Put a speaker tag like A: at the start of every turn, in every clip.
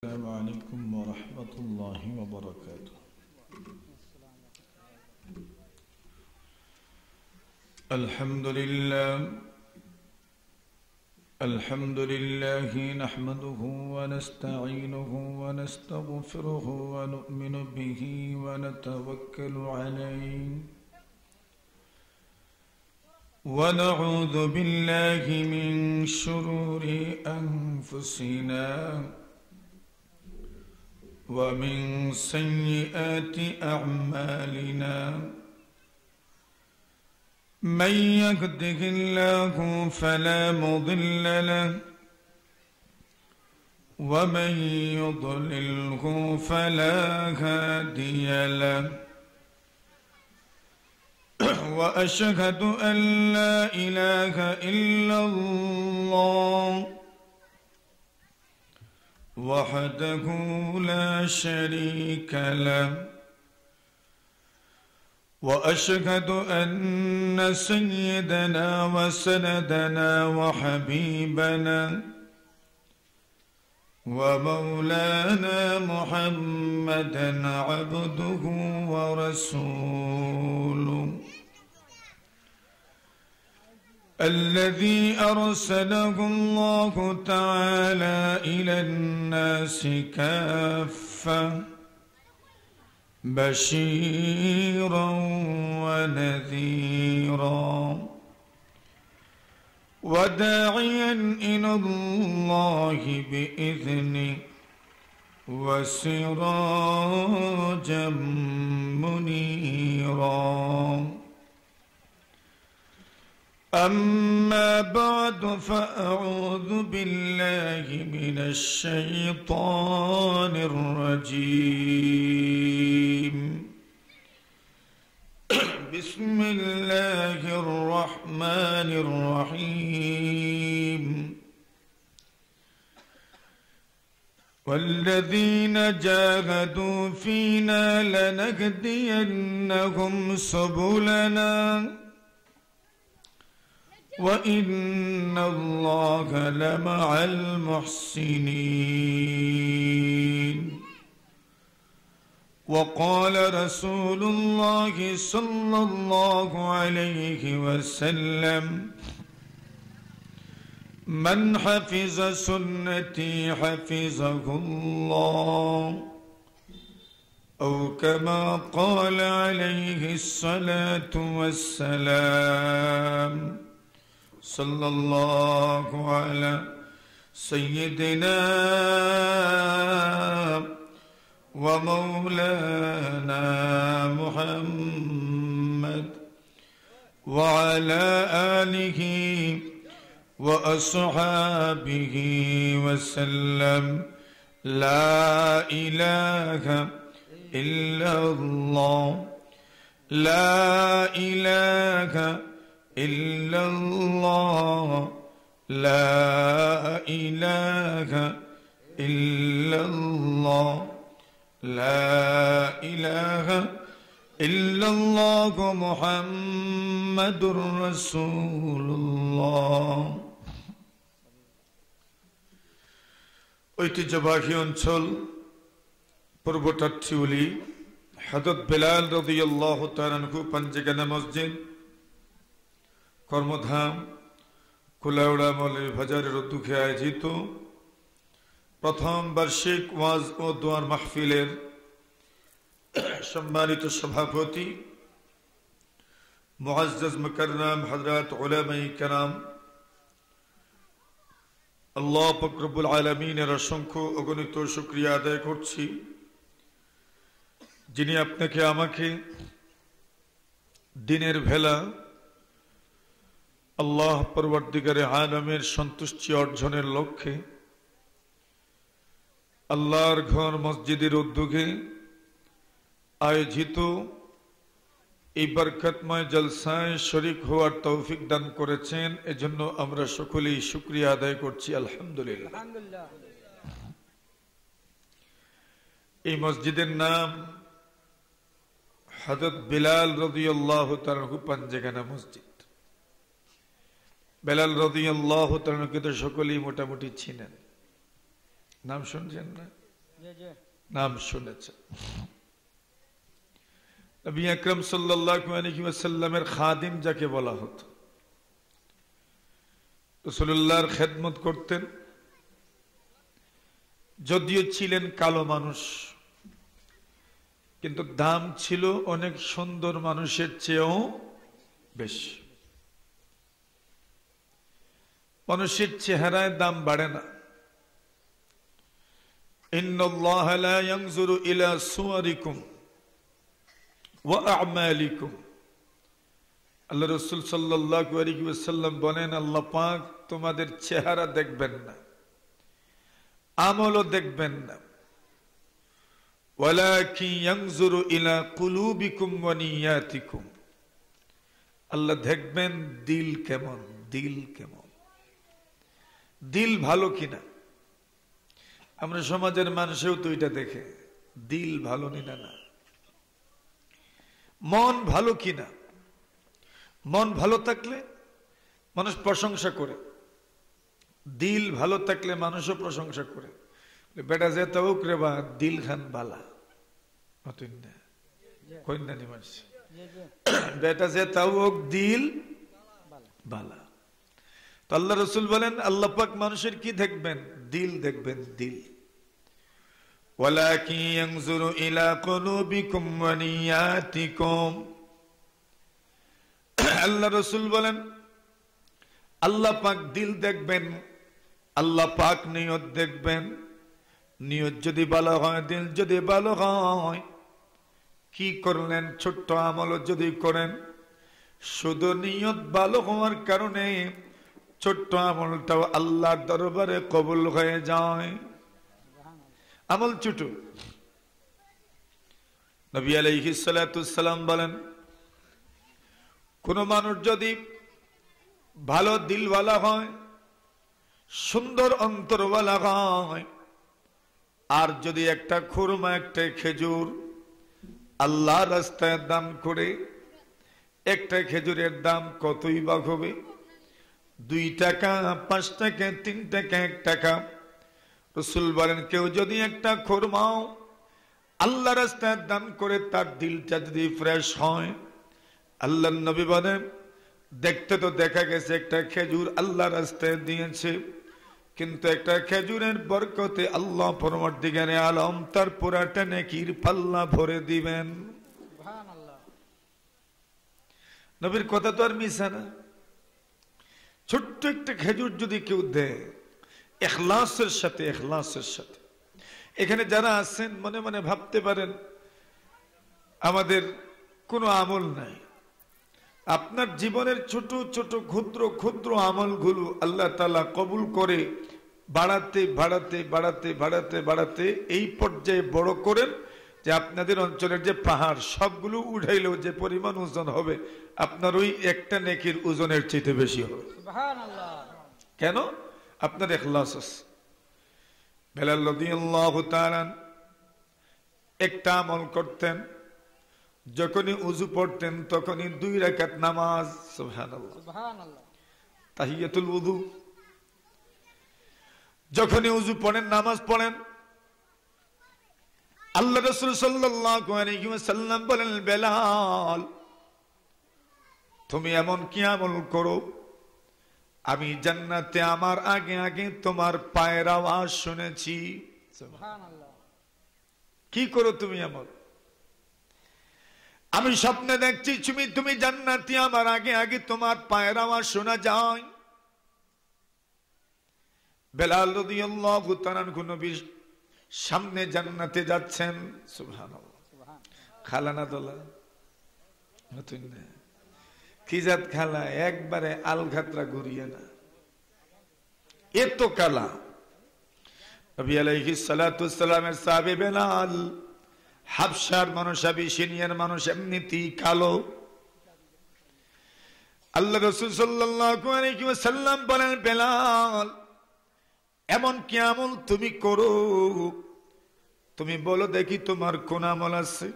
A: السلام عليكم ورحمة الله وبركاته. الحمد لله نحمده ونستعينه ونستغفره ونؤمن به ونتوكل عليه ونعوذ بالله من شرور أنفسنا ومن سيئات أعمالنا من يهده الله فلا مضل له ومن يضلله فلا هادي له وأشهد أن لا إله إلا الله وحده لا شريك له وأشهد أن سيدنا وسندنا وحبيبنا ومولانا محمدا عبده ورسوله الذي أرسله الله تعالى إلى الناس كافة بشيرا ونذيرا وداعيا إلى الله بإذنه وسراجا منيرا. أما بعد فأعوذ بالله من الشيطان الرجيم. بسم الله الرحمن الرحيم. والذين جاهدوا فينا لنهدينهم سبلنا وإن الله لمع المحسنين. وقال رسول الله صلى الله عليه وسلم من حفظ سنتي حفظه الله أو كما قال عليه الصلاة والسلام. صلى الله على سيدنا ومولانا محمد وعلى آله وأصحابه وسلم. لا إله إلا الله لا إله إلا الله لا إله إلا الله لا إله إلا الله محمد رسول الله. ঐতিহ্যবাহী অঞ্চল পূর্ব টাট্টিউলি হযরত বেলাল রাদিয়াল্লাহু তাআলা আনহু পাঞ্জেগানা মসজিদ কর্মধাম কুলাউড়া মৌলভী বাজারের উদ্যোগে আয়োজিত প্রথম বার্ষিক ওয়াজ ও দোয়ার মাহফিলের সম্মানিত সভাপতি মুআজ্জাজ মুকাররম হযরত উলামায়ে কেরাম, আল্লাহ পাক রব্বুল আলামিনের অসংখ্য অগণিত শুকরিয়া আদায় করছি যিনি আপনাকে আমাকে দিনের বেলা আল্লাহ পরবর্তীকারে আলমের সন্তুষ্টি অর্জনের লক্ষ্যে আল্লাহর ঘর মসজিদের উদ্যোগে আয়োজিত এই বরকতময় জলসায় শরীক হওয়ার তৌফিক দান করেছেন। এজন্য আমরা সকলেই শুকরিয়া আদায় করছি আলহামদুলিল্লাহ। এই মসজিদের নাম হযরত বেলাল রাদিয়াল্লাহু তাআলা আনহু পাঞ্জেগানা মসজিদ। বেলাল রাদিয়াল্লাহু তাআলা আনহুকে তো সকলেই মোটামুটি চিনেন, নাম শুনছেন না? নাম শুনেছেন। নবী আকরাম সাল্লাল্লাহু আলাইহি ওয়াসাল্লামের খাদিম যাকে বলা হতো, রাসূলুল্লাহর খেদমত করতেন। যদিও ছিলেন কালো মানুষ, কিন্তু দাম ছিল অনেক সুন্দর মানুষের চেয়েও বেশি। মানুষের চেহারায় দাম বাড়ে না। ইন্নাল্লাহা লা ইয়ানজুরু ইলা সুওয়ারিকুম ওয়া আ'মালিকুম। আল্লাহ রাসূল সাল্লাল্লাহু আলাইহি ওয়াসাল্লাম বলেন, আল্লাহ পাক তোমাদের চেহারা দেখবেন না, আমলও দেখবেন না, ওয়ালাকিন ইয়ানজুরু ইলা কুলুবিকুম ওয়া নিয়াতিকুম। আল্লাহ দেখবেন দিল কেমন, দিল কেমন, দিল ভালো কিনা। আমরা সমাজের মানুষেও তো এটা দেখে, দিল ভালো নিনা না, মন ভালো কিনা। মন ভালো থাকলে মানুষ প্রশংসা করে, দিল ভালো থাকলে মানুষও প্রশংসা করে। বেটা যে তাও রে বা দিল খান বালা, কন্যানি মানুষ বেটা যে তাও দিল বালা। তো আল্লাহ রসুল বলেন, আল্লাহ পাক মানুষের কি দেখবেন? দিল দেখবেন, দিল। ওয়ালাকিন ইয়ানজুরু ইলা কুলুবিকুম ওয়া নিয়াতিকুম। আল্লাহ রসুল বলেন, আল্লাহ পাক দিল দেখবেন, আল্লাহ পাক নিয়ত দেখবেন। নিয়ত যদি ভালো হয়, দিল যদি ভালো হয়, কি করলেন? ছোট্ট আমল যদি করেন, শুধু নিয়ত ভালো হওয়ার কারণে ছোট্ট আমলটাও আল্লাহর দরবারে কবুল হয়ে যায়। আমল ছোট। নবী আলাইহিস সালাতুস সালাম বলেন, কোন মানুষ যদি ভালো দিলওয়ালা হয়, সুন্দর অন্তরওয়ালা হয়, আর যদি একটা খুরমা, একটা খেজুর আল্লাহর রাস্তায় দান করে, একটা খেজুরের দাম কতই বা হবে? 2 টাকা, 5 টাকা, 3 টাকা, 1 টাকা। রাসূল বলেন, কেউ যদি একটা খুরমাও আল্লাহ রাস্তায় দান করে, তার দিলটা যদি ফ্রেশ হয়, আল্লাহর নবী বলেন, দেখতে তো দেখা গেছে একটা খেজুর আল্লাহ রাস্তায় দিয়েছে, কিন্তু একটা খেজুরের বরকতে আল্লাহ পরবর্তীকালে আলম তার পুরাটা নেকির পাল্লা ভরে দিবেন। সুবহানাল্লাহ। নবীর কথা তো আর মিছা না। ছোট্ট একটা খেজুর যদি কেউ দেয় ইখলাসের সাথে, ইখলাসের সাথে। এখানে যারা আছেন মনে মনে ভাবতে পারেন আমাদের কোনো আমল নাই। আপনার জীবনের ছোট ছোট ক্ষুদ্র ক্ষুদ্র আমলগুলো আল্লাহ তাআলা কবুল করে বাড়াতে বাড়াতে বাড়াতে বাড়াতে বাড়াতে এই পর্যায়ে বড় করেন যে আপনাদের অঞ্চলের যে পাহাড় সবগুলো উঠাইলেও যে পরিমাণ ওজন হবে, আপনার ওই একটা নেকির ওজনের চাইতে বেশি হবে। সুবহানাল্লাহ। কেন? আপনার ইখলাস আছে। বেলাল রাদিয়াল্লাহু তাআলা একটা আমল করতেন, যখনই উযু পড়তেন তখনই 2 রাকাত নামাজ। সুবহানাল্লাহ, সুবহানাল্লাহ। তাহিয়াতুল উযু, যখনই উযু পড়েন, নামাজ পড়েন, আল্লাহ রাসূল সাল্লাল্লাহু আলাইহি ওয়াসাল্লাম বলেন, বেলাল তুমি এমন কি আমল করো, আমি জান্নাতে আমার আগে আগে তোমার পায়ের আওয়াজ শুনেছি। সুবহানাল্লাহ। কি করো তুমি আমল? আমি স্বপ্নে দেখছি তুমি জান্নাতি, আমার আগে আগে তোমার পায়ের আওয়াজ শোনা যায়। বেলাল রাদিয়াল্লাহু তাআলা নবীর সামনে জান্নাতে যাচ্ছেন। সুবহানাল্লাহ। খালা না দোলা নতুন না, কি জাত খালা, একবারে আলঘাতরা ঘুরিয়ে না, এত কালা। নবী আলাইহিস সালাতু সালামের সাহাবী বেলাল, হাবশার মানুষ, আবিসিনিয়ার মানুষ, এমনিতেই কালো। আল্লাহ রাসূল সাল্লাল্লাহু আলাইহি ওয়াসাল্লাম বলেন, বেলাল এমন কি আমল তুমি করো, তুমি বলো দেখি তোমার কোন আমল আছে।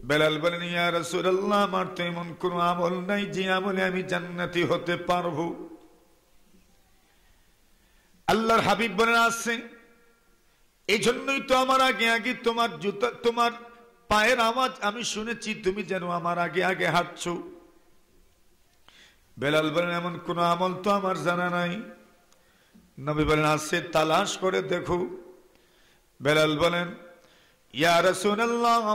A: বেলাল বলেন, ইয়া রাসূলুল্লাহ আমার তো এমন কোন আমল নাই যে আমলে আমি জান্নাতি হতে পারবো। আল্লাহর হাবিব বলেন, আছে এই জন্যই তো আমার আগে আগে তোমার জুতা, তোমার পায়ের আওয়াজ আমি শুনেছি, তুমি যেন আমার আগে আগে হাঁটছো। বেলাল বলেন, এমন কোন আমল তো আমার জানা নাই। নবী বলেন, আছে, তালাশ করে দেখো। বেলাল বলেন, ইয়া রাসূলুল্লাহ,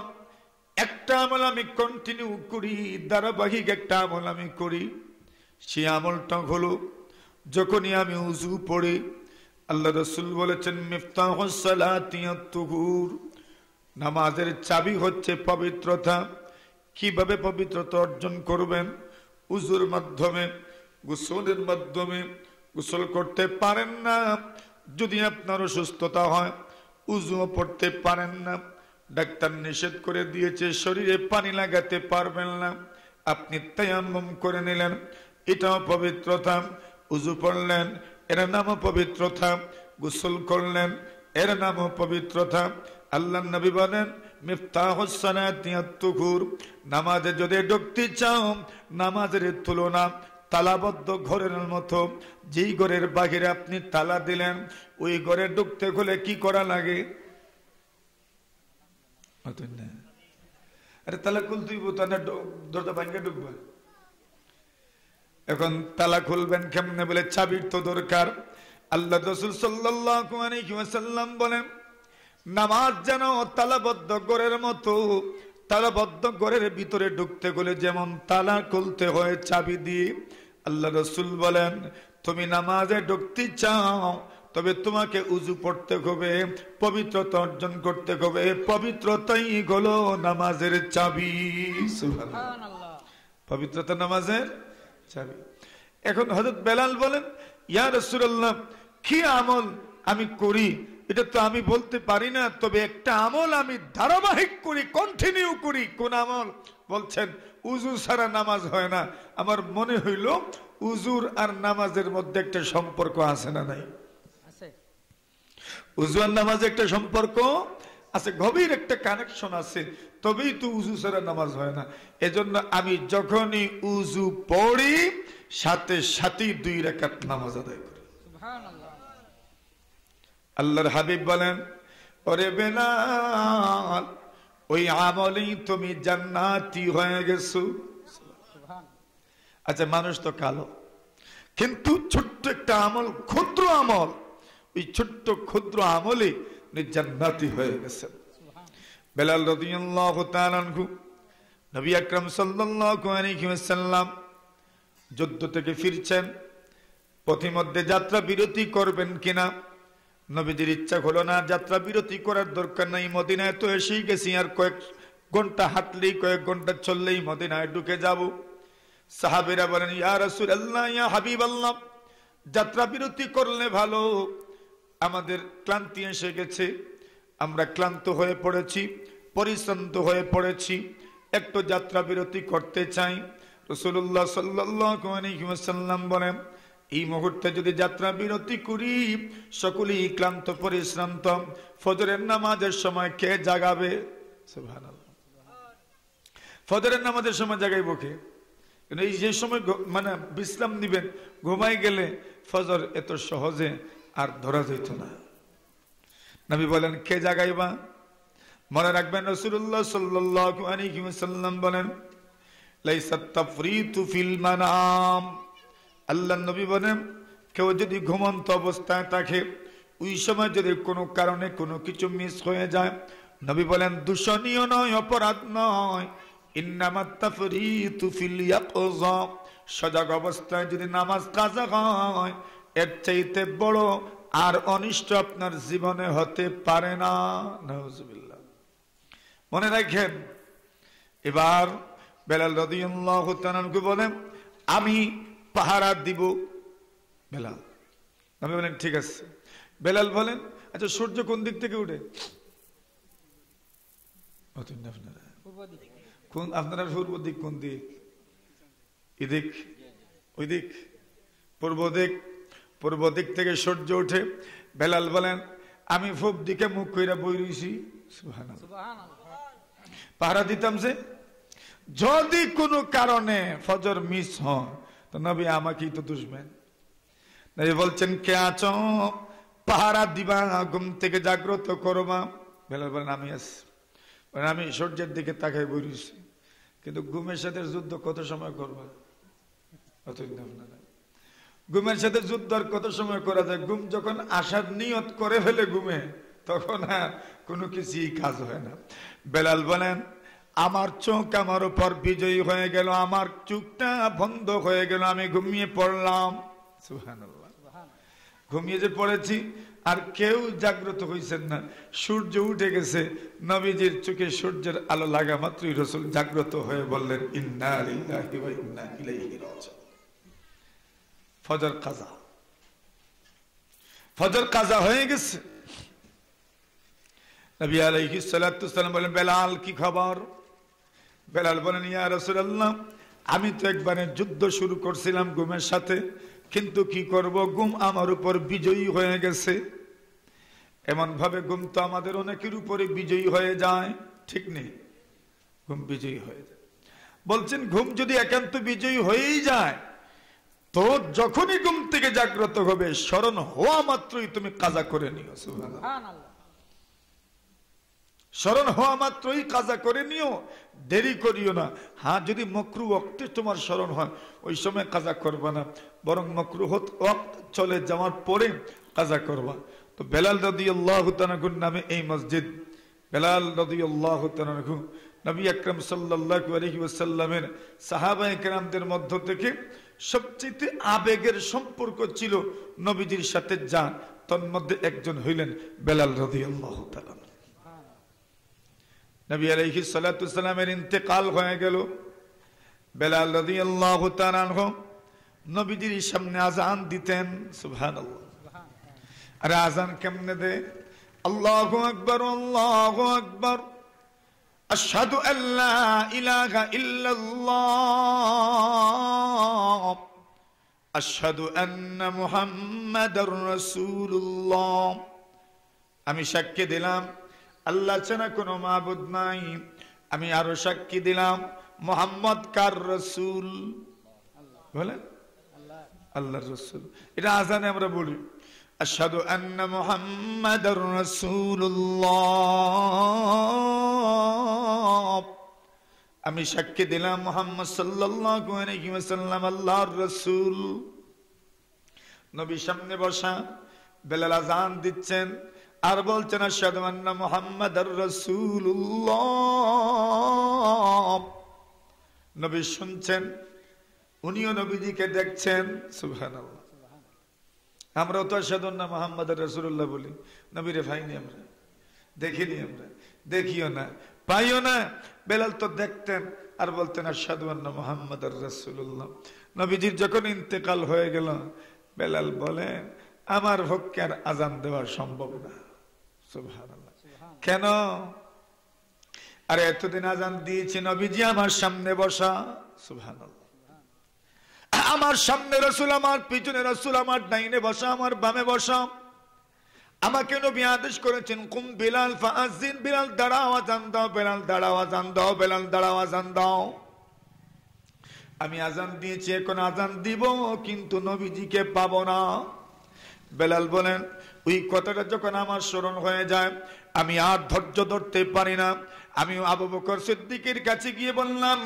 A: একটা আমল আমি কন্টিনিউ করি, ধারাবাহিক একটা আমল আমি করি। সে আমলটা হলো, যখনই আমি উযু পড়ি, আল্লাহ রাসূল বলেছেন, মিফতাহুস সালাতি আত-তুহুর, নামাজের চাবি হচ্ছে পবিত্রতা। কিভাবে পবিত্রতা অর্জন করবেন? উযুর মাধ্যমে, গোসলের মাধ্যমে। গোসল করতে পারেন না, যদি আপনার অসুস্থতা হয়, উযুও পড়তে পারেন না, ডাক্তার নিষেধ করে দিয়েছে, শরীরে পানি লাগাতে পারবেন না, আপনি তায়াম্মুম করে নিলেন, এটাও পবিত্রতা। উযু পড়লেন, এর নামও পবিত্রতা। গোসল করলেন, এর নামও পবিত্রতা। আল্লাহর নবী বলেন, মিফতাহুস সালাতি আত-তুহুর, নামাজে যদি ঢুকতে চাও, নামাজের তুলনা তালাবদ্ধ ঘরের মতো। যেই ঘরের বাহিরে আপনি তালা দিলেন, ওই ঘরে ঢুকতে হলে কি করা লাগে? আরে তালা খুলতেই দরজা ভাঙে ঢুকবে। এখন তালা খুলবেন কেমনে? বলে চাবির তো দরকার। আল্লাহ রাসূল সাল্লাল্লাহু আলাইহি ওয়াসাল্লাম বলেন, নামাজ যেন তালাবদ্ধ ঘরের মতো। তালাবদ্ধ ঘরের ভিতরে ঢুকতে গেলে যেমন তালা খুলতে হয় চাবি দিয়ে, আল্লাহ রাসূল বলেন, তুমি নামাজে ঢুকতে চাও, তবে তোমাকে উযু পড়তে হবে, পবিত্রতা অর্জন করতে হবে। পবিত্রতাই হলো নামাজের চাবি। সুবহানাল্লাহ, পবিত্রতা নামাজের চাবি। এখন হযরত বেলাল বলেন, ইয়া রাসূলুল্লাহ, কি আমল আমি করি এটা তো আমি বলতে পারি না, তবে একটা আমল আমি ধারাবাহিক করি, কন্টিনিউ করি। কোন আমল? বলছেন, উযু ছাড়া নামাজ হয় না। আমার মনে হইল উযুর আর নামাজের মধ্যে একটা সম্পর্ক আছে না নাই? উযু আর নামাজে একটা সম্পর্ক আছে, গভীর একটা কানেকশন আছে, তবেই তো উযু ছাড়া নামাজ হয় না। এজন্য আমি যখনই উযু পড়ি, সাথে সাথে 2 রাকাত নামাজ আদায় করি। সুবহানাল্লাহ। আল্লাহর হাবিব বলেন, ওরে বেলাল, ওই আমলেই তুমি জান্নাতি হয়ে গেছো। আচ্ছা, মানুষ তো কালো, কিন্তু ছোট্ট একটা আমল, ক্ষুদ্র আমল, ওই ছোট্ট ক্ষুদ্র আমলে জান্নাতি হয়ে গেছেন। বেলাল রাদিয়াল্লাহু তাআলা আনহু, নবী আকরাম সাল্লাল্লাহু আলাইহি ওয়াসাল্লাম যুদ্ধ থেকে ফিরছেন, পথিমধ্যে যাত্রা বিরতি করবেন কিনা। নবীজির ইচ্ছা হলো না, যাত্রা বিরতি করার দরকার নাই, মদিনায় তো এসেই গেছি, আর কয়েক ঘন্টা হাঁটলেই, কয়েক ঘন্টা চললেই মদিনায় ঢুকে যাব। সাহাবীরা বলেন, ইয়া রাসূলুল্লাহ, ইয়া হাবিবাল্লাহ, যাত্রা বিরতি করলে ভালো, আমাদের ক্লান্তি এসে গেছে, আমরা ক্লান্ত হয়ে পড়েছি, পরিশ্রান্ত হয়ে পড়েছি, একটু যাত্রা বিরতি করতে চাই। রাসূলুল্লাহ সাল্লাল্লাহু আলাইহি ওয়াসাল্লাম বলেন, এই মুহূর্তে যদি যাত্রা বিরতি করি, সকলেই ক্লান্ত পরিশ্রান্ত, ফজরের নামাজের সময় কে জাগাবে? সুবহানাল্লাহ। ফজরের নামাজের সময় জাগাইব কে? এই যে সময় মানে বিশ্রাম নিবেন, ঘুমাই গেলে ফজর এত সহজে আর ধরা যেত না। নবী বলেন, কে জাগাইবা? মনে রাখবেন, রাসূলুল্লাহ সাল্লাল্লাহু আলাইহি ওয়াসাল্লাম বলেন, লাইসাত তাফরিতু ফিল মানাম। আল্লাহ নবী বলেন, কেউ যদি ঘুমন্ত অবস্থায় থাকে, ওই সময় যদি কোনো কারণে কোনো কিছু মিস হয়ে যায়, নবী বলেন, দূষণীয় নয়, অপরাধ নয়, ইন্নামাত তাফরিতু ফিল ইয়াকযা। সজাগ অবস্থায় যদি নামাজ কাজা হয়, এর চাইতে বড় আর অনিষ্ট আপনার জীবনে হতে পারে না। নাউজুবিল্লাহ। মনে রাখেন। এবার বেলাল রাদিয়াল্লাহু তাআলা বলেন, আমি পাহারা দিব। বেলাল, আমি বলেন, ঠিক আছে। বেলাল বলেন, আচ্ছা, সূর্য কোন দিক থেকে উঠে? আপনারা পূর্ব দিক কোন দিক? এদিক, ওই দিক, পূর্ব দিক। পূর্ব দিক থেকে সূর্য উঠে। বেলাল বলেন, আমি পূব দিকে মুখ কইরা বই রইছি। পাহারা দিতাম যে যদি কোনো কারণে ফজর মিস হয়, তো নবী আমাকেই তো দুষবেন। নবী বলছেন, কে আছো? পাহারা দিবা, ঘুম থেকে জাগ্রত করবা। বেলাল বলেন আমি আছি। আমি সূর্যের দিকে তাকাই বইছি, কিন্তু ঘুমের সাথে যুদ্ধ কত সময় করবা? ঘুমের সাথে যুদ্ধ আর কত সময় করা যায়? ঘুম যখন আসার নিয়ত করে ফেলে ঘুমে, তখন আর কোনো কিছুই কাজ হয় না। বেলাল বলেন আমার চোখ আমার উপর বিজয়ী হয়ে গেল, আমার চোখটা বন্ধ হয়ে গেল, আমি ঘুমিয়ে পড়লাম। সুবহানাল্লাহ। ঘুমিয়ে যে পড়েছি আর কেউ জাগ্রত হইছেন না, সূর্য উঠে গেছে, নবীজির চোখে সূর্যের আলো লাগা মাত্রই রাসূল জাগ্রত হয়ে বললেন ইন্না লিল্লাহি ওয়া ইন্না ইলাইহি রাজিউন। ফজর কাজা, ফজর কাজা হয়ে গেছে। নবী আলাইহিস সালাতু সালাম বলেন বেলাল কি খবর? বেলাল বলেন ইয়া রাসূলুল্লাহ, আমি তো একবারে যুদ্ধ শুরু করছিলাম ঘুমের সাথে, কিন্তু কি করব, ঘুম আমার উপর বিজয়ী হয়ে গেছে। এমন ভাবে ঘুম তো আমাদের অনেকের উপরে বিজয়ী হয়ে যায়, ঠিক নেই? ঘুম বিজয়ী হয়ে যায়। বলছেন ঘুম যদি একান্ত বিজয়ী হয়েই যায়, তো যখনই ঘুম থেকে জাগ্রত হবে, স্মরণ হওয়া মাত্রই তুমি কাজা করে নিও। সুবহানাল্লাহ। স্মরণ হওয়া মাত্রই কাজা করে নিও, দেরি করিও না। হ্যাঁ, যদি মকরু ওয়াক্তে তোমার স্মরণ হয়, ওই সময় কাজা করবা না, বরং মকরু ওয়াক্ত চলে যাওয়ার পরে কাজা করবা। তো বেলাল রাদিয়াল্লাহু তাআলা নামে এই মসজিদ, বেলাল রাদিয়াল্লাহু তাআলা নবী আকরাম সাল্লাল্লাহু আলাইহি ওয়াসাল্লামের সাহাবায়ে কেরামদের মধ্য থেকে সবচেয়ে আবেগের সম্পর্ক ছিল নবীজির সাথে, যা তন্মধ্যে একজন হইলেন বেলাল রাদিয়াল্লাহু তাআলা। নবী আলাইহিস সালাতু সালামের ইন্তেকাল হয়ে গেল। বেলাল রাদিয়াল্লাহু তাআলা নবীজির সামনে আযান দিতেন। সুবহানাল্লাহ। আর আযান কেমনে দেয়? আল্লাহু আকবার, আল্লাহু আকবার, আশহাদু আল্লা ইলাহা ইল্লাল্লাহ, আশহাদু আন্না মুহাম্মাদার রাসূলুল্লাহ। আমি সাক্ষ্য দিলাম আল্লাহ ছাড়া কোনো মাবুদ নাই, আমি আরো সাক্ষী দিলাম মুহাম্মদ কার রাসূল? বলেন আল্লাহর রাসূল। এটা আযানে আমরা বলি আশহাদু আন্না মুহাম্মাদার রাসূলুল্লাহ, আমি সাক্ষী দিলাম মুহাম্মদ সাল্লাল্লাহু আলাইহি ওয়াসাল্লাম আল্লাহর রাসূল। নবী সামনে বসা, বেলাল আযান দিচ্ছেন আর বলছেন আশহাদু আন্না মুহাম্মাদার রাসূলুল্লাহ। নবী শুনছেন, উনিও নবীজিকে দেখছেন। সুবহানাল্লাহ। আমরাও তো আশহাদু আন্না মুহাম্মাদার রাসূলুল্লাহ বলি, নবীরে পাইনি আমরা, দেখিনি আমরা, দেখিও না, পাইও না। বেলাল তো দেখতেন আর বলতেন আশহাদু আন্না মুহাম্মাদার রাসূলুল্লাহ। নবীজির যখন ইন্তেকাল হয়ে গেল, বেলাল বলেন আমার পক্ষে আর আযান দেওয়া সম্ভব না। সুবহানাল্লাহ। কেন? আরে এতদিন আযান দিয়েছি, নবীজি আমার সামনে বসা। সুবহানাল্লাহ। আমার সামনে রাসূল, আমার পিছনে রাসূল, আমার ডাইনে বসা, আমার বামে বসা। আমাকে নবী আদেশ করেছেন কুম বিলাল ফাআযিন, বিলাল দাঁড়াও আযান দাও, বেলাল দাঁড়াও আযান দাও, বেলাল দাঁড়াও আযান দাও। আমি আযান দিয়েছি, এখন আযান দিব, কিন্তু নবীজিকে পাবো না। বেলাল বলেন ওই কথাটা যখন আমার স্মরণ হয়ে যায়, আমি আর ধৈর্য ধরতে পারি না। আমি আবু বকর সিদ্দিকের কাছে গিয়ে বললাম,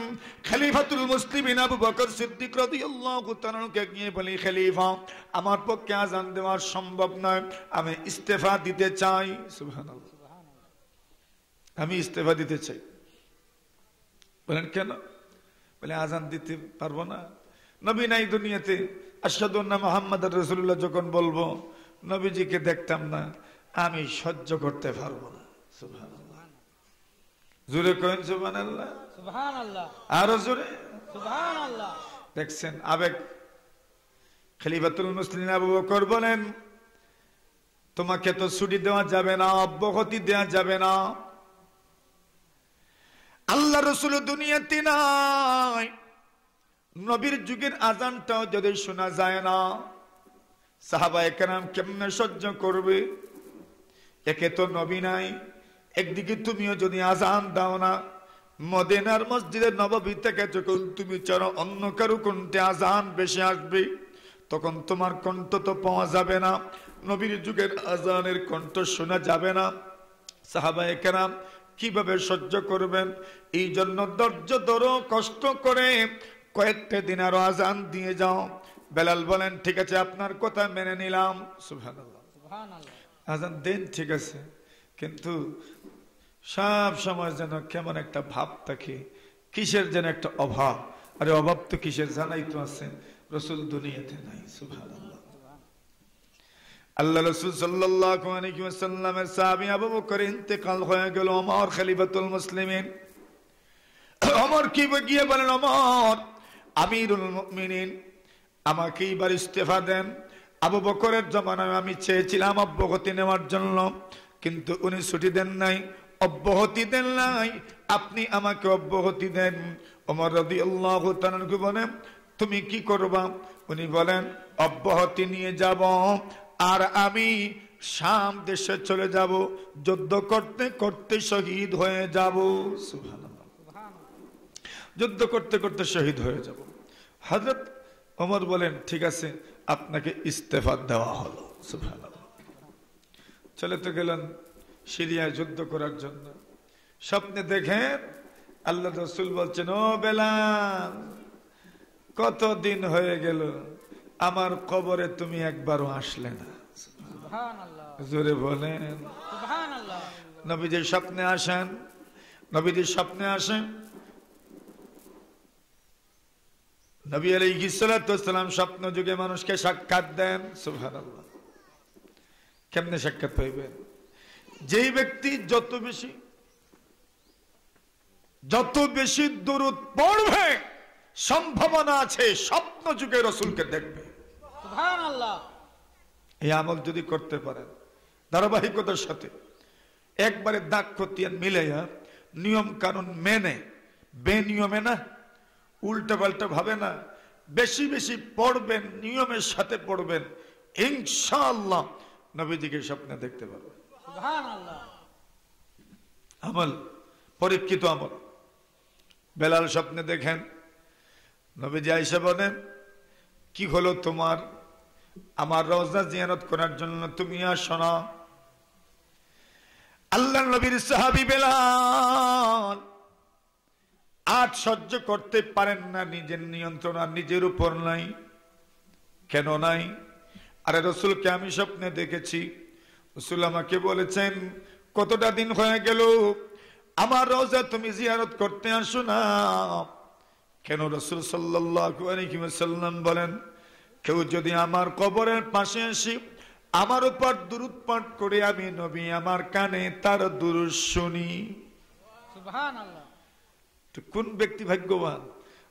A: খলিফাতুল মুসলিমিন আবু বকর সিদ্দিক রাদিয়াল্লাহু তাআলাকে গিয়ে বলি, খলিফা আমার পক্ষে আযান দেওয়া সম্ভব নয়, আমি ইস্তেফা দিতে চাই। সুবহানাল্লাহ। আমি ইস্তেফা দিতে চাই। বলেন কেন? বলে আযান দিতে পারবো না, নবী নাই দুনিয়াতে। আশহাদু আন্না মুহাম্মাদার রাসূলুল্লাহ যখন বলবো, নবীজিকে দেখতাম না, আমি সহ্য করতে পারবো না। সুবহানাল্লাহ। জোরে কইন সুবহানাল্লাহ। সুবহানাল্লাহ। আরো জোরে সুবহানাল্লাহ। দেখছেন আবেগ। খলিফাতুল মুসলিমিন আবু বকর বলেন, তোমাকে তো ছুটি দেওয়া যাবে না, অব্যাহতি দেওয়া যাবে না। আল্লাহ রাসূল দুনিয়াতে নাই, নবীর যুগের আযানটাও যদি শোনা যায় না, সাহাবায়ে কেরাম কেমনে সহ্য করবে? একে তো নবী নাই, একদিকে তুমিও যদি আযান দাও না, মদিনার মসজিদে নববী থেকে যখন তুমি চাও অন্য কারো কণ্ঠে আযান বেশি আসবে, তখন তোমার কণ্ঠ তো পাওয়া যাবে না। নবীর যুগের আজানের কণ্ঠ শোনা যাবে না। সাহাবায়ে কেরাম কিভাবে সহ্য করবেন? এই জন্য ধৈর্য ধরো, কষ্ট করে কয়েকটা দিন আরো আজান দিয়ে যাও। বেলাল বলেন ঠিক আছে, আপনার কথা মেনে নিলাম। সুবহানাল্লাহ, আজান দেন ঠিক আছে, কিন্তু সব সময় যেন কেমন একটা ভাব থাকে, কিসের যেন একটা অভাব। আরে অভাব তো কিসের জানাই তো আছে, রাসূল দুনিয়াতে নাই। সুবহানাল্লাহ। আল্লাহ রাসূল সাল্লাল্লাহু আলাইহি ওয়াসাল্লামের সাহাবী আবু বকর ইন্তেকাল হয়ে গেল, ওমর খলিফাতুল মুসলিমিন। ওমর কি গিয়ে বলেন, ওমর আমিরুল মুমিনিন, আমাকে এবার ইস্তেফা দেন। আবু বকরের জমানায় আমি চেয়েছিলাম অব্যাহতি নেওয়ার জন্য, কিন্তু উনি ছুটি দেন নাই, অব্যাহতি দেন নাই, আপনি আমাকে অব্যাহতি দেন। ওমর রাদিয়াল্লাহু তাআলা বলেন তুমি কি করবা? উনি বলেন অব্যাহতি নিয়ে যাব, আর আমি শাম দেশে চলে যাব, যুদ্ধ করতে করতে শহীদ হয়ে যাব। সুবহানাল্লাহ, যুদ্ধ করতে করতে শহীদ হয়ে যাব। হযরত ওমর বলেন ঠিক আছে, আপনাকে ইস্তেফা দেওয়া হলো। সুবহানাল্লাহ। চলে তো গেলেন সিরিয়ায় যুদ্ধ করার জন্য। স্বপ্নে দেখেন আল্লাহ রাসূল বলছেন, ও বেলাল, কতদিন হয়ে গেল আমার কবরে তুমি একবারও আসলে না। সুবহানাল্লাহ, জোরে বলেন সুবহানাল্লাহ। নবীজির স্বপ্নে আসেন, নবীজির স্বপ্নে আসেন। নবী আলাইহিস সালাতু ওয়াস সালাম স্বপ্ন যুগে মানুষকে সাক্ষাৎ দেন। সুবহানাল্লাহ। কেমনে সাক্ষাৎ পাইবেন? যেই ব্যক্তি যত বেশি দরুদ পড়বে সম্ভাবনা আছে স্বপ্ন যুগে রাসূলকে দেখবে। সুবহানাল্লাহ। এই আমল যদি করতে পারেন ধারাবাহিকতার সাথে, একবারে দাগ খতিয়ান মিলাইয়া নিয়ম কানুন মেনে, বেনিয়মে না, উল্টা পাল্টা ভাবে না, বেশি বেশি পড়বেন, নিয়মের সাথে পড়বেন, ইনশাআল্লাহ নবীজিকে স্বপ্নে দেখতে পারবেন। সুবহানাল্লাহ। আমল, পরীক্ষিত আমল। বেলাল স্বপ্নে দেখেন, নবীজি আয়েশা বলেন কি হলো তোমার? আমার রওজা জিয়ারত করার জন্য তুমি আসো না। আল্লাহর নবীর সাহাবী বেলাল আজ সহ্য করতে পারেন না, নিজের নিয়ন্ত্রণ আর নিজের উপর নাই। কেন নাই? আরে রাসূলকে আমি স্বপ্নে দেখেছি, রাসূল আমাকে বলেছেন কতটা দিন হয়ে গেল আমার রওজা তুমি জিয়ারত করতে আসো না। কেন? রাসূল সাল্লাল্লাহু আলাইহি ওয়াসাল্লাম বলেন কেউ যদি আমার কবরের পাশে আসে আমার উপর দুরূদ পাঠ করে, আমি নবী আমার কানে তার দুরূদ শুনি। সুবহানাল্লাহ। তো কোন ব্যক্তি ভাগ্যবান?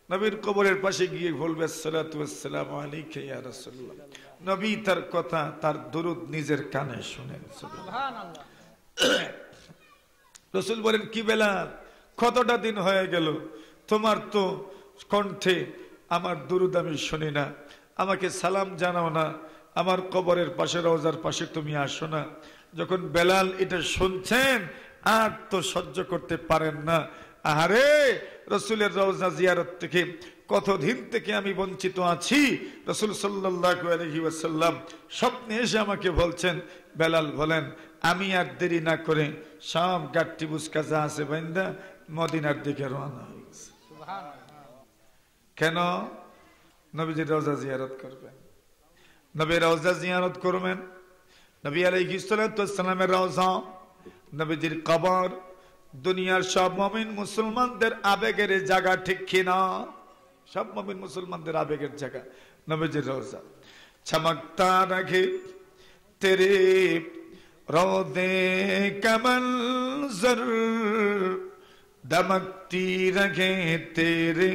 A: নবীর কবরের পাশে গিয়ে বলবে আসসালাতু ওয়াসসালামু আলাইকা ইয়া রাসূলুল্লাহ, নবী তার কথা, তার দুরূদ নিজের কানে শুনেন। সুবহানাল্লাহ। রাসূল বলেন কি বেলাল, কতটা দিন হয়ে গেল তোমার তো কণ্ঠে আমার দুরূদ আমি শুনি না, আমাকে সালাম জানাও না, আমার কবরের পাশে রওজার পাশে তুমি আসো না। যখন বেলাল এটা শুনছেন আর তো সহ্য করতে পারেন না, আরে রাসূলের রওজা জিয়ারত থেকে কতদিন থেকে আমি বঞ্চিত আছি। রাসূল সাল্লাল্লাহু আলাইহি ওয়াসাল্লাম স্বপ্নে এসে আমাকে বলছেন, বেলাল বলেন আমি আর দেরি না করে সব গাট্টি বুসকা যা আছে বাইন্দা মদিনার দিকে রওনা হয়ে গেছি। কেন? নবীজির রওজা জিয়ারত করবেন, নবীর রওজা জিয়ারত করবেন। নবী আলাইহিস সালাতু ওয়াস সালামের রওজা, নবীজির কবর দুনিয়ার সব মুমিন মুসলমানদের আবেগের জায়গা, ঠিক কিনা? সব মুমিন মুসলমানদের আবেগের জায়গা নবীজির রওজা। চমকতা রাখে তেরে রওদে কমল জর, দমকতি রাখে তেরে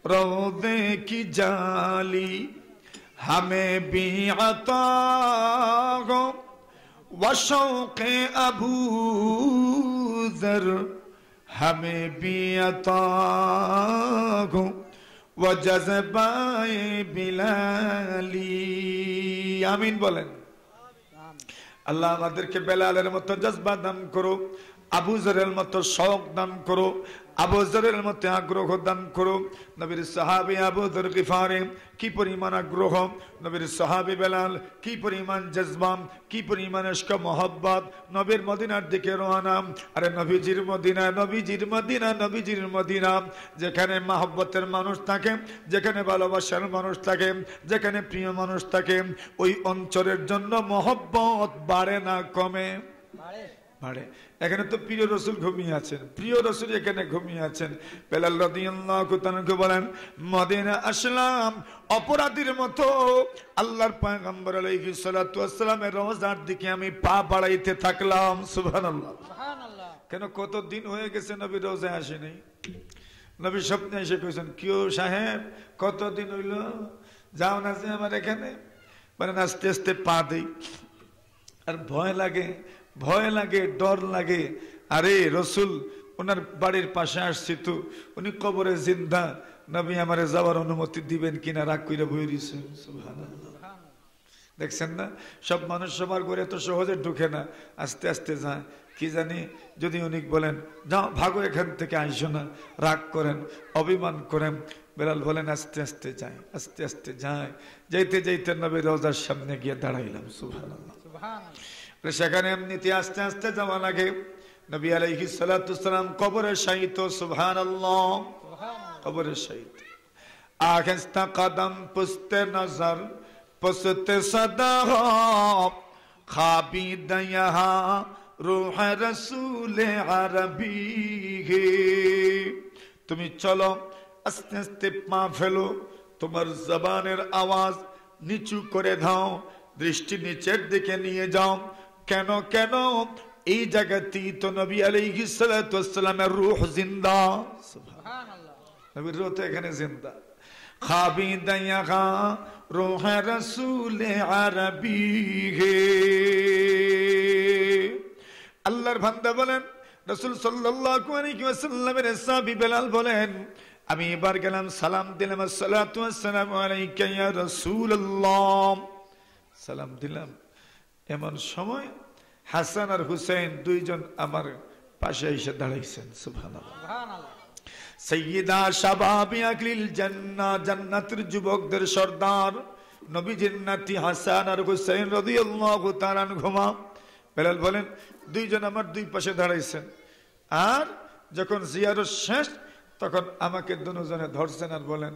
A: রওদে কি জালি, हमें भी अता हो वशौक़े अबू ज़र, हमें भी अता हो व जज़्बाए बिलाली। आमीन बोलें। আল্লাহ আমাদেরকে বেলালের মতো জজবা দান করো, আবু যরের মতো শওক দান করো, আবু যরের মধ্যে আগ্রহ দান করো। নবীর সাহাবী আবু যর গিফারি কি পরিমাণ আগ্রহ, নবীর সাহাবী বেলাল কি পরিমাণ জজবা, কি পরিমাণ ইশক মোহব্বত, নবীর মদিনার দিকে রওনা। আরে নবীজির মদিনা, নবীজির মদিনা, নবীজির মদিনা, যেখানে মহব্বতের মানুষ থাকে, যেখানে ভালোবাসার মানুষ থাকে, যেখানে প্রিয় মানুষ থাকে, ওই অঞ্চলের জন্য মহব্বত বাড়ে না কমে? বাড়ে। এখানে তো প্রিয় রসুল ঘুমিয়ে আছেন, প্রিয় রসুল এখানে ঘুমিয়ে আছেন। বেলাল রাদিয়াল্লাহু তাআলা বলেন, মদিনা আসলাম অপরাধীর মতো, আল্লাহর পয়গম্বর আলাইহিস সালাতু ওয়াস সালামের রওজার দিকে আমি পা বাড়াইতে থাকলাম। সুবহানাল্লাহ, সুবহানাল্লাহ। কেন কতদিন হয়ে গেছে নবী রওজায় আসেনি। নবী স্বপ্নে এসে কইছেন, কিও সাহেব কতদিন হইল, যাও না যে আমার এখানে। মানে আস্তে আস্তে পা দেই, আর ভয় লাগে, ভয় লাগে, ডর লাগে। আরে রসুল ওনার বাড়ির পাশে আসছি তো, উনি কবরে জিন্দা, নবী আমারে যাওয়ার অনুমতি দিবেন কিনা রাগ কইরা বই দিয়েছেন। সুবহানাল্লাহ, দেখছেন না, সব মানুষ সবার ঘরে তো সহজে ঢুকে না, আস্তে আস্তে যায়। কি জানি যদি উনি বলেন যাও ভাগো এখান থেকে, আইসো না, রাগ করেন, অভিমান করেন। বেলাল বলেন আস্তে আস্তে যায়, আস্তে আস্তে যায়। যাইতে যাইতে নবী রওজার সামনে গিয়ে দাঁড়াইলাম। সুবহানাল্লাহ, সুবহানাল্লাহ। সেখানে এমনিতে আস্তে আস্তে যাওয়া লাগে। নবী আলাইহিস সালাতু ওয়াস সালাম কবরে শায়িত। সুবহানাল্লাহ, কবরে শায়িত। আখিস্তা কদম পুস্তে নজর পুস্তে সদা খাবিদ ইহা রূহ রাসূল আরবী হে। তুমি চলো আস্তে আস্তে পা ফেলো, তোমার জবানের আওয়াজ নিচু করে দাও, দৃষ্টি নিচের দিকে নিয়ে যাও। কেন কেন এই জায়গাতেই তো নবী আলাইহিস সালাতু ওয়াস সালামের রূহ জিন্দা। সুবহানাল্লাহ, নবীর রূহ তো এখানে জিন্দা। খাবিদা ইয়া রূহ রাসূল আরবী হে। আল্লাহর বান্দা বলেন, রাসূল সাল্লাল্লাহু আলাইহি ওয়াসাল্লামের সাহাবী বেলাল বলেন, আমি এবার গেলাম, সালাম দিলাম, আসসালাতু ওয়াসসালামু আলাইকা ইয়া রাসূলুল্লাহ, সালাম দিলাম। এমন সময় হাসান আর হুসাইন দুইজন আমার পাশে এসে দাঁড়াইছেন। সুবহানাল্লাহ, সুবহানাল্লাহ। সাইয়্যিদা শাবাবি আহলিল জান্নাহ, জান্নাতের যুবকদের সর্দার নবীজির নাতি হাসান আর হুসাইন রাদিয়াল্লাহু তাআলা আনহুমা। বেলাল বলেন, দুইজন আমার দুই পাশে দাঁড়াইছেন, আর যখন জিয়ারত শেষ তখন আমাকে দুজনে ধরছেন আর বলেন,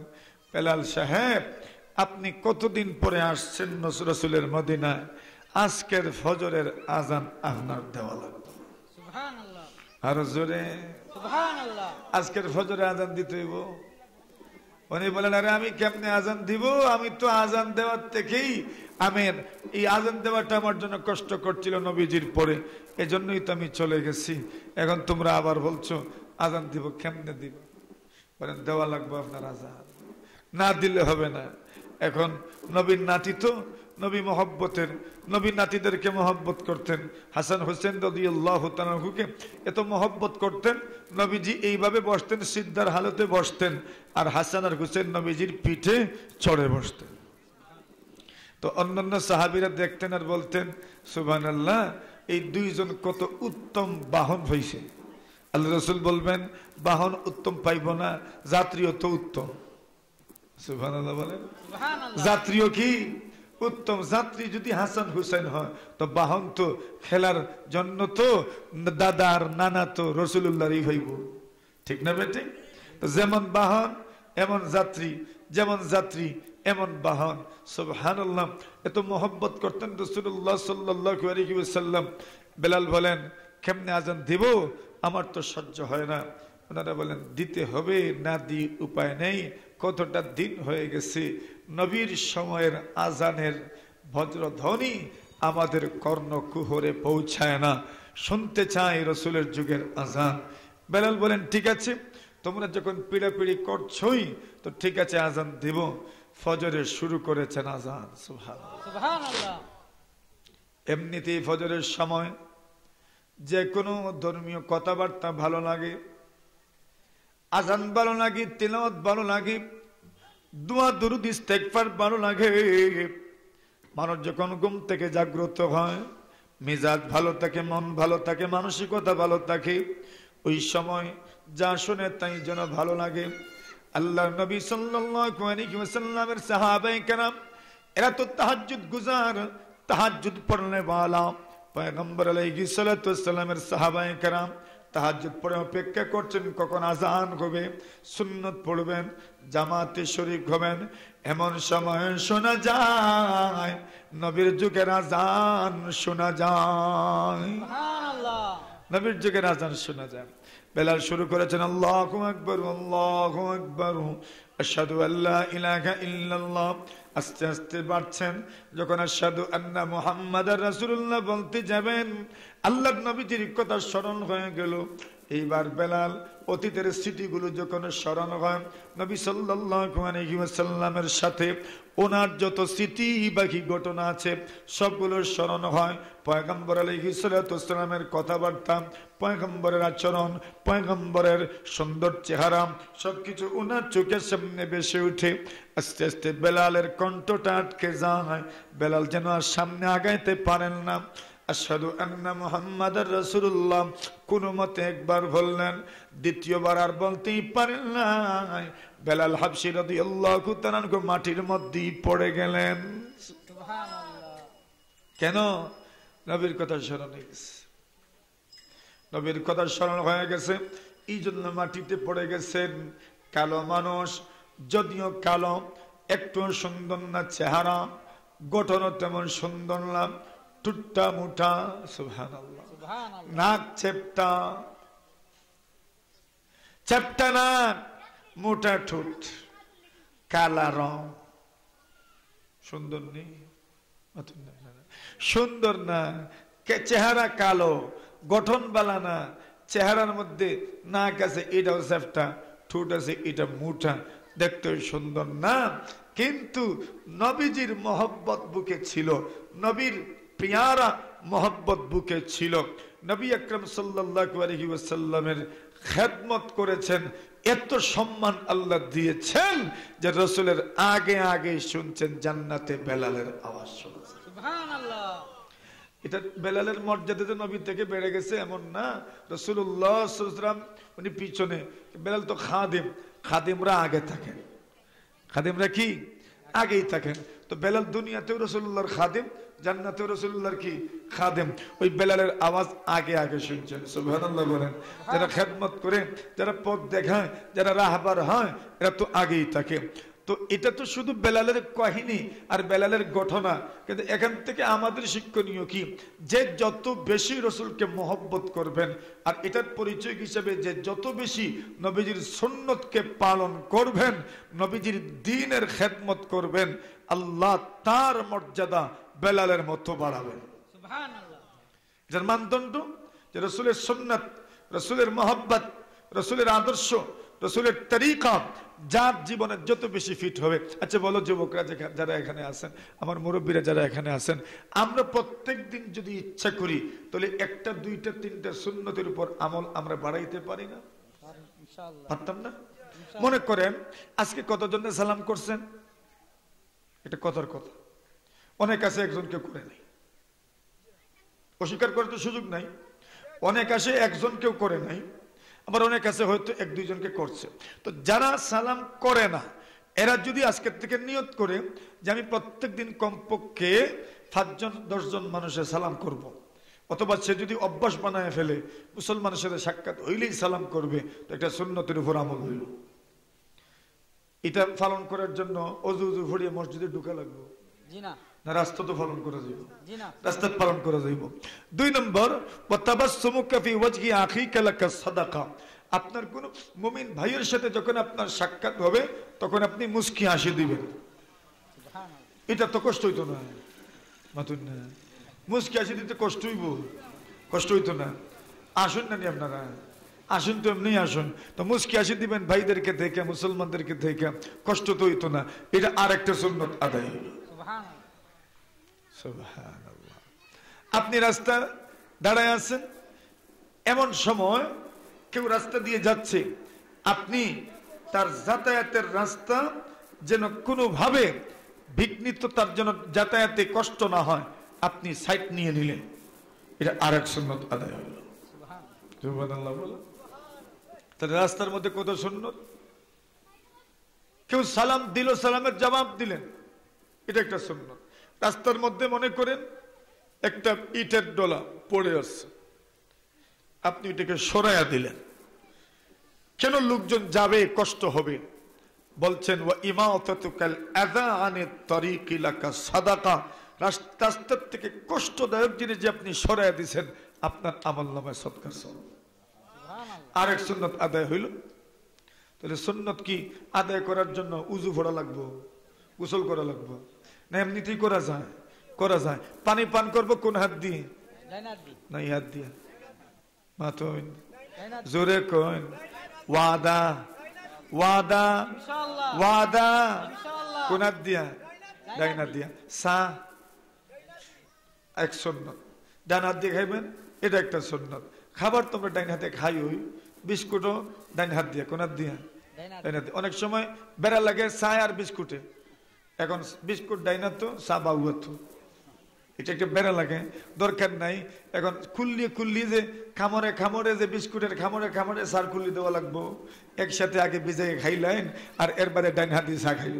A: বেলাল সাহেব আপনি কতদিন পরে আসছেন রাসূলের মদিনায়, আজকের ফজরের আজান আপনার দেওয়া লাগবে। সুবহানাল্লাহ, আর জোরে সুবহানাল্লাহ। আজকের ফজরে আজান দিতে হইব। উনি বলেন, আরে আমি কেমনে আজান দিব, আমি তো আজান দেওয়ার থেকেই আমি এই আজান দেওয়াটা আমার জন্য কষ্ট করছিল নবীজির পরে, এজন্যই তো আমি চলে গেছি। এখন তোমরা আবার বলছো আজান দিব, কেমনে দিব? বলেন দেওয়া লাগবে আপনার আজান, না দিলে হবে না। এখন নবীর নাতি তো, নবী মহব্বতের, নবী নাতিদেরকে মহব্বত করতেন। হাসান হোসেন রাদিয়াল্লাহু তাআলা আনহুকে এত মহব্বত করতেন, নবীজি এইভাবে বসতেন, সিদ্ধার হালতে বসতেন, আর হাসান আর হোসেন নবীজির পিঠে চড়ে বসতেন। তো অন্যান্য সাহাবীরা দেখতেন আর বলতেন, সুবহানাল্লাহ, এই দুইজন কত উত্তম বাহন হইছে। আল্লাহ রাসূল বলবেন, বাহন উত্তম পাইব না, যাত্রীও তো উত্তম। সুবহানাল্লাহ বলেন, যাত্রীও কি উত্তম। যাত্রী যদি হাসান হুসাইন হয় তো বাহন তো খেলার জন্য তো দাদা আর নানা তো রাসূলুল্লাহরই হইব, ঠিক না বেটি? তো যেমন বাহন এমন যাত্রী, যেমন যাত্রী এমন বাহন। সুবহানাল্লাহ, এত মহব্বত করতেন রাসূলুল্লাহ সাল্লাল্লাহু আলাইহি ওয়াসাল্লাম। বেলাল বলেন, কেমনে আজান দিব, আমার তো সহ্য হয় না। ওনারা বলেন, দিতে হবে, না দিয়ে উপায় নেই। কতটা দিন হয়ে গেছে নবীর সময়ের আজানের বজ্রধ্বনি আমাদের কর্ণকুহরে পৌঁছায় না, শুনতে চাই রসুলের যুগের আজান। বেলাল বলেন, ঠিক আছে, তোমরা যখন পিড়াপিড়ি করছোই তো ঠিক আছে, আজান দিব। ফজরে শুরু করেছেন আজান। সুবহানাল্লাহ। এমনিতেই ফজরের সময় যে কোনো ধর্মীয় কথাবার্তা ভালো লাগে, আজান ভালো লাগে, তিলাওয়াত ভালো লাগে, দোয়া দুরূদ ইস্তেগফার ভালো লাগে। মানুষ যখন ঘুম থেকে জাগ্রত হয়, মেজাজ ভালো থাকে, মন ভালো থাকে, মানসিকতা ভালো থাকে, ওই সময় যা শুনে তাই যেন ভালো লাগে। আল্লাহর নবী সাল্লাল্লাহু আলাইহি ওয়াসাল্লামের সাহাবায়ে কেরাম এরা তো তাহাজ্জুদ গুজার, তাহাজ্জুদ পড়নে ওয়ালা। পয়গম্বর আলাইহিস সালাতু ওয়াস সালামের সাহাবায়ে কেরাম তাহাজ্জুদ পড়ে অপেক্ষা করছেন কখন আযান হবে, সুন্নত পড়বেন, জামাতে শরীক হবেন। এমন সময় শোনা যায় নবীর যুগের আযান শোনা যায়, সুবহানাল্লাহ, নবীর যুগের আযান শোনা যায়। বেলাল শুরু করেছেন আল্লাহু আকবার, আল্লাহু আকবার, আশহাদু আল্লা ইলাহা ইল্লাল্লাহ। আস্তে আস্তে বাড়ছেন, যখন আশহাদু আন্না মুহাম্মাদার রাসূলুল্লাহ বলতে যাবেন, আল্লাহর নবীজির কথা স্মরণ হয়ে গেল। এইবার বেলাল অতীতের স্মৃতিগুলো যখন স্মরণ হয়, নবী সাল্লাল্লাহু আলাইহি ওয়াসাল্লামের সাথে ওনার যত স্মৃতি বাকি ঘটনা আছে সবগুলোর স্মরণ হয়। পয়গম্বর আলাইহিস সালাতু ওয়াস সালামের কথাবার্তা, পয়গম্বরের আচরণ, পয়গম্বরের সুন্দর চেহারা সবকিছু ওনার চোখের সামনে ভেসে উঠে। আস্তে আস্তে বেলালের কণ্ঠটা আটকে যায়, বেলাল যেন আর সামনে আগাইতে পারেন না। আশহাদু আন্না মুহাম্মাদার রাসূলুল্লাহ কোনো মতে একবার বললেন, দ্বিতীয়বার আর বলতেই পারেন না। বেলাল হাবশী রাদিয়াল্লাহু তাআলা আনহু মাটির মধ্যেই পড়ে গেলেন। সুবহানাল্লাহ। কেন? নবীর কথা স্মরণ হয়ে গেছে, নবীর কথা স্মরণ হয়ে গেছে, এই জন্য মাটিতে পড়ে গেছেন। কালো মানুষ, যদিও কালো, একটু সুন্দর না চেহারা, গঠনও তেমন সুন্দর না, টুট্টা মুঠা, সুবহানাল্লাহ, নাক চেপটা, চেপটা নাক, মোটা ঠোঁট, কালা রং, সুন্দর নেই, সুন্দর না, চেহারা কালো, গঠন বালা না, চেহারার মধ্যে নাক আছে এটাও চেপটা, ঠোঁট আছে এটা মুঠা, দেখতে সুন্দর না। কিন্তু নবীজির মহব্বত বুকে ছিল, নবীর পিয়ারা মহব্বত বুকে ছিল। নবী আকরাম সাল্লাল্লাহু আলাইহি ওয়াসাল্লামের খেদমত করেছেন, এত সম্মান আল্লাহ দিয়েছেন যে রাসূলের আগে আগে শুনছেন জান্নাতে বেলালের আওয়াজ শুনছেন, সুবহানাল্লাহ। এটা বেলালের মর্যাদা নবী থেকে বেড়ে গেছে এমন না। রাসূলুল্লাহ সাল্লাল্লাহু আলাইহি ওয়াসাল্লাম উনি পিছনে, বেলাল তো খাদিম, খাদিমরা আগে থাকেন, খাদিমরা কি আগেই থাকেন। তো বেলাল দুনিয়াতেও রাসূলুল্লাহর খাদিম, জান্নাতেও রাসূলুল্লাহর কি খাদিম। ওই বেলালের আওয়াজ আগে আগে শুনছেন, সুবহানাল্লাহ বলেন। যারা খেদমত করে, যারা পথ দেখায়, যারা রাহবার হয়, এরা তো আগেই থাকে। তো এটা তো শুধু বেলালের কাহিনী আর বেলালের ঘটনা, কিন্তু এখান থেকে আমাদের শিক্ষণীয় কি, যে যত বেশি রাসূলকে মহব্বত করবেন, আর এটার পরিচয় হিসেবে যে যত বেশি নবীজির সুন্নতকে পালন করবেন, নবীজির দ্বীনের খেদমত করবেন, আল্লাহ তার মর্যাদা বেলালের মতো বাড়াবেন, সুবহানাল্লাহ। যার মানদণ্ড যে রাসূলের সুন্নাত, রাসূলের মহব্বত, রাসূলের আদর্শ, রাসূলের তরিকা যার জীবনে যত বেশি ফিট হবে। আচ্ছা বলো যুবকরা যারা এখানে আছেন, আমার মুরব্বীরা যারা এখানে আছেন, আমরা প্রত্যেক দিন যদি ইচ্ছা করি তাহলে একটা, দুইটা, তিনটা সুন্নতের উপর আমল আমরা বাড়াইতে পারি না? ইনশাআল্লাহ পারতাম না? মনে করেন আজকে কতজনে সালাম করছেন, এটা কথার কথা। অনেক আছে একজনকে করে নাই, অস্বীকার করার তো সুযোগ নাই। অনেক আছে একজন কেউ করে নাই, আবার অনেক আছে হয়তো এক দুইজনকে করছে। তো যারা সালাম করে না, এরা যদি আজকের থেকে নিয়ত করে যে আমি প্রত্যেক দিন কমপক্ষে 5 জন 10 জন মানুষের সালাম করব, অথবা সে যদি অভ্যাস বানায় ফেলে মুসলমানের সাথে সাক্ষাৎ হইলেই সালাম করবে, তো একটা সুন্নতের উপর আমল হইল। এটা পালন করার জন্য অজু ভরিয়ে মসজিদে ঢুকা লাগবে না, রাস্তা তো পালন করা যাইব, রাস্তা পালন করা যাইব। 2 নম্বর, ওয়াতাবাসসুমুকা ফি ওয়াজহি আখিকা লাকা সাদাকা। আপনার কোন মুমিন ভাইয়ের সাথে যখন আপনার সাক্ষাৎ হবে তখন আপনি মুস্কি হাসি দিবেন। এটা তো কষ্ট হইতো না, মাতুন না, মুস্কি হাসি দিতে কষ্ট হইব, কষ্ট হইতো না। আসুন না নি আপনারা, আসুন তো এমনি আসুন, তো মুস্কি হাসি দিবেন ভাইদেরকে দেখে, মুসলমানদেরকে দেখে, কষ্ট তো হইতো না। এটা আরেকটা সুন্নত আদায় হইল, সুবহানাল্লাহ। আপনি রাস্তা দাঁড়ায় আছেন, এমন সময় কেউ রাস্তা দিয়ে যাচ্ছে, আপনি তার যাতায়াতের রাস্তা যেন কোনোভাবে বিঘ্নিত, তার যেন যাতায়াতে কষ্ট না হয়, আপনি সাইড নিয়ে নিলেন, এটা আরেক সুন্নত আদায় হলো, সুবহানাল্লাহ বলো। তাহলে রাস্তার মধ্যে কত সুন্নত। কেউ সালাম দিল, সালামের জবাব দিলেন, এটা একটা সুন্নত। রাস্তার মধ্যে মনে করেন একটা ইটের ডলা পড়ে আসছে, আপনি এটাকে সরাইয়া দিলেন, কেন? লোকজন যাবে, কষ্ট হবে। বলছেন ওয়া ইমাতাতুকাল আযা আনিত তারিকি লাকা সাদাকা, রাস্তার থেকে কষ্টদায়ক জিনিস যে আপনি সরাইয়া দিয়েছেন, আপনার আমলনামায় সদকা সওয়াব। আরেক সুন্নত আদায় হইল। তাহলে সুন্নত কি আদায় করার জন্য উযু পড়া লাগবো, গোসল করা লাগবো না? এমনিতেই করা যায়, করা যায়। পানি পান করব কোন হাত দিয়ে? না, এই হাত দিয়ে। মাতইন জোরে কইন ওয়াদা, ওয়াদা, ওয়াদা। কোন হাত দিয়া? ডাইন হাত দিয়া। সা এক সুন্নত, ডান হাত দিয়ে খাইবেন, এটা একটা সুন্নত। খাবার তোমরা ডাইন হাতে খাই, ওই বিস্কুটও ডাইন হাত দিয়ে। কোন হাত দিয়া? ডাইন হাত। অনেক সময় বেড়া লাগে চা আর বিস্কুটে, এখন বিস্কুট ডাইন হাত, চা বাউ হাত, এটা একটা বেড়া লাগে, দরকার নাই। এখন খুললি যে খামরে খামরে যে বিস্কুটের খামরে খামরে সার খুললি দেওয়া লাগবো, একসাথে আগে ভিজে খাইলেন আর এরবারে ডাইন হাত দিয়ে চা খাইল,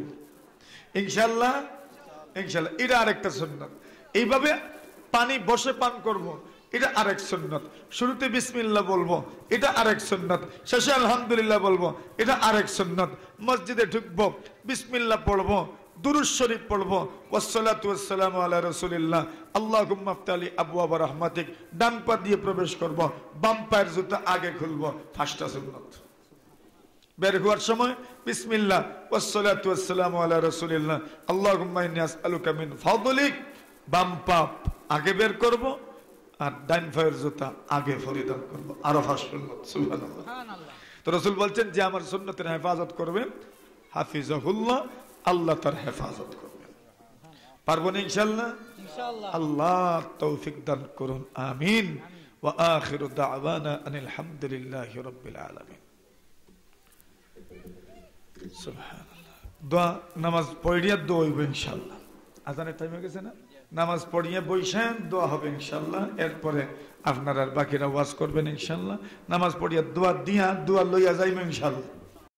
A: ইনশাল্লাহ, ইনশাল্লাহ। এটা আরেকটা সুন্নত। এইভাবে পানি বসে পান করব, এটা আরেক সুন্নত। শুরুতে বিসমিল্লাহ বলবো, এটা আরেক সুন্নত। শেষে আলহামদুলিল্লাহ বলবো, এটা আরেক সুন্নত। মসজিদে ঢুকবো, বিসমিল্লাহ পড়বো, দুরূদ শরীফ পড়বো, ওয়াসসালাতু ওয়াসসালামু আলা রাসূলিল্লাহ, আল্লাহুম্মা আফতালি আবওয়াব রাহমাতিক। ডান পা দিয়ে প্রবেশ করব, বাম পায়ের জুতা আগে খুলবো, পাঁচটা সুন্নত। বের হওয়ার সময় বিসমিল্লাহ, ওয়াসসালাতু ওয়াসসালামু আলা রাসূলিল্লাহ, আল্লাহুম্মা ইন্নী আসআলুকা মিন ফাদলিক। বাম পা আগে বের করব আর ডান পায়ের জুতা আগে পরিধান করব। আরো সুন্নত। সুবহানাল্লাহ। তো রাসূল বলছেন যে আমার সুন্নতের হেফাজত করবেন, হাফিজাহুল্লাহ, আল্লাহ তার হেফাজত করবেন। পারবো না ইনশাআল্লাহ? আল্লাহ তৌফিক দান করুন, আমিন। ওয়া আখিরু দাওয়ানা আনিল হামদুলিল্লাহি রাব্বিল আলামিন। সুবহানাল্লাহ। দোয়া নামাজ পড়িয়া দোয়া হইব ইনশাআল্লাহ। আজানের টাইম হয়ে গেছে না? নামাজ পড়িয়ে বইসেন, দোয়া হবে ইনশাআল্লাহ। এরপরে আপনারা বাকিরা ওয়াজ করবেন ইনশাআল্লাহ। নামাজ পড়িয়া দোয়া দিয়া দোয়া লইয়া যাইবেন ইনশাআল্লাহ।